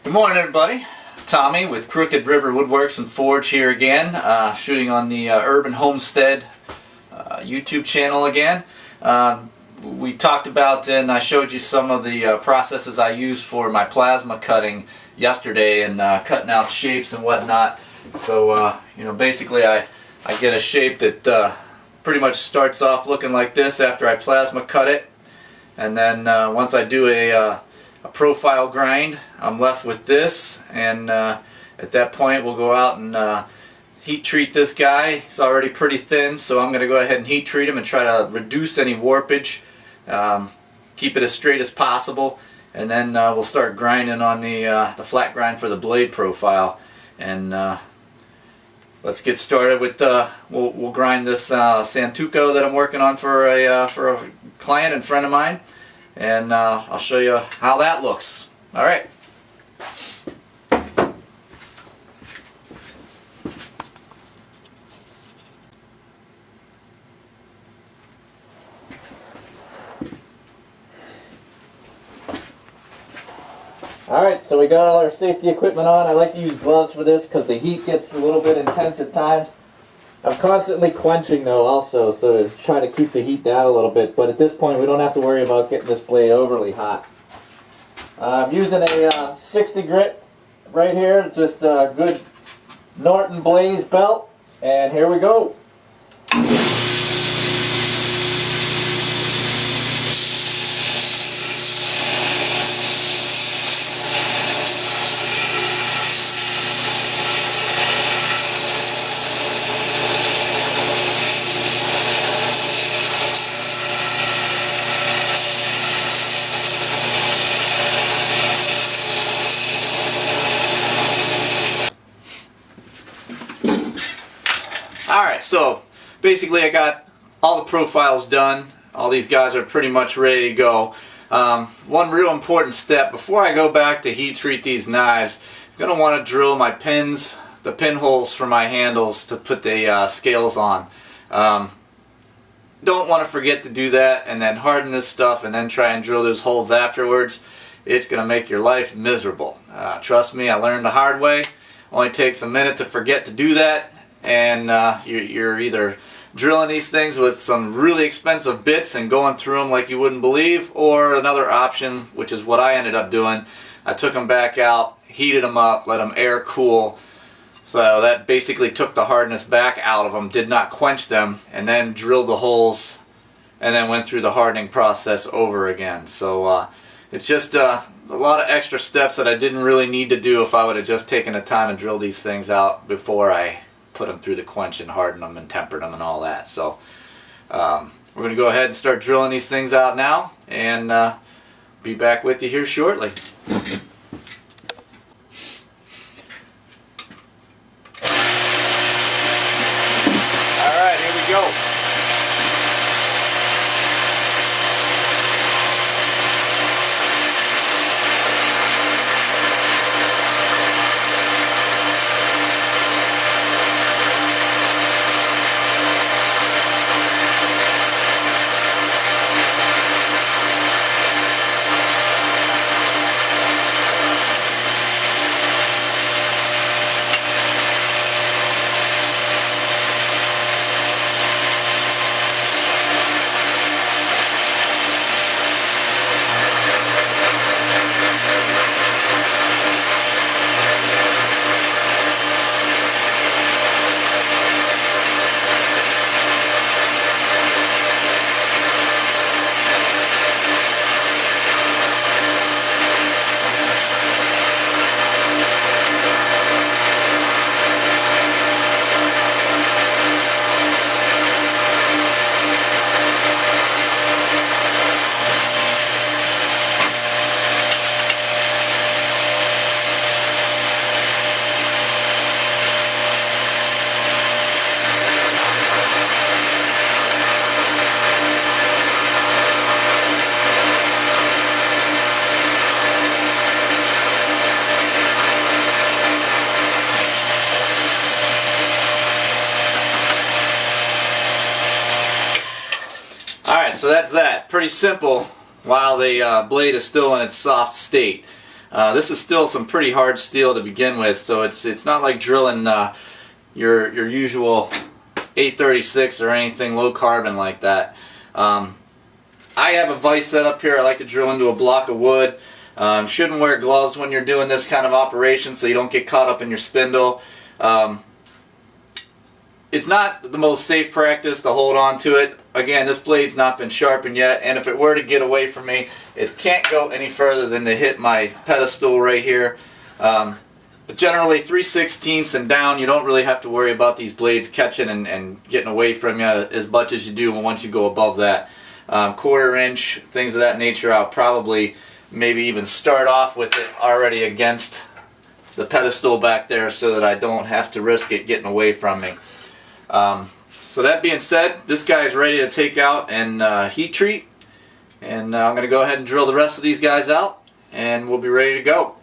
Good morning, everybody. Tommy with Crooked River Woodworks and Forge here again, shooting on the Urban Homestead YouTube channel again. We talked about and I showed you some of the processes I use for my plasma cutting yesterday and cutting out shapes and whatnot. So you know, basically I get a shape that pretty much starts off looking like this after I plasma cut it, and then once I do a profile grind, I'm left with this, and at that point we'll go out and heat treat this guy. He's already pretty thin, so I'm going to go ahead and heat treat him and try to reduce any warpage, keep it as straight as possible, and then we'll start grinding on the flat grind for the blade profile. And let's get started with we'll grind this Santuco that I'm working on for a client and friend of mine, and I'll show you how that looks. Alright. Alright, so we got all our safety equipment on. I like to use gloves for this because the heat gets a little bit intense at times. I'm constantly quenching though also, so to try to keep the heat down a little bit, but at this point we don't have to worry about getting this blade overly hot. I'm using a 60 grit right here, just a good Norton Blaze belt, and here we go. Alright, so basically I got all the profiles done. All these guys are pretty much ready to go. One real important step before I go back to heat treat these knives, I'm going to want to drill my pins, the pinholes for my handles to put the scales on. Don't want to forget to do that and then harden this stuff and then try and drill those holes afterwards. It's going to make your life miserable. Trust me, I learned the hard way. Only takes a minute to forget to do that, and you're either drilling these things with some really expensive bits and going through them like you wouldn't believe, or another option, which is what I ended up doing. I took them back out, heated them up, let them air cool, so that basically took the hardness back out of them, did not quench them, and then drilled the holes and then went through the hardening process over again. So it's just a lot of extra steps that I didn't really need to do if I would have just taken the time and drilled these things out before I put them through the quench and harden them and tempered them and all that. So we're going to go ahead and start drilling these things out now, and be back with you here shortly. Alright, here we go. So that's that. Pretty simple while the blade is still in its soft state. This is still some pretty hard steel to begin with, so it's not like drilling your usual 836 or anything low carbon like that. I have a vise set up here. I like to drill into a block of wood. Shouldn't wear gloves when you're doing this kind of operation so you don't get caught up in your spindle. It's not the most safe practice to hold on to it. Again, this blade's not been sharpened yet, and if it were to get away from me, it can't go any further than to hit my pedestal right here. But generally 3/16 and down, you don't really have to worry about these blades catching and getting away from you as much as you do once you go above that. 1/4 inch, things of that nature, I'll probably maybe even start off with it already against the pedestal back there so that I don't have to risk it getting away from me. So that being said, this guy is ready to take out and heat treat, and I'm going to go ahead and drill the rest of these guys out, and we'll be ready to go.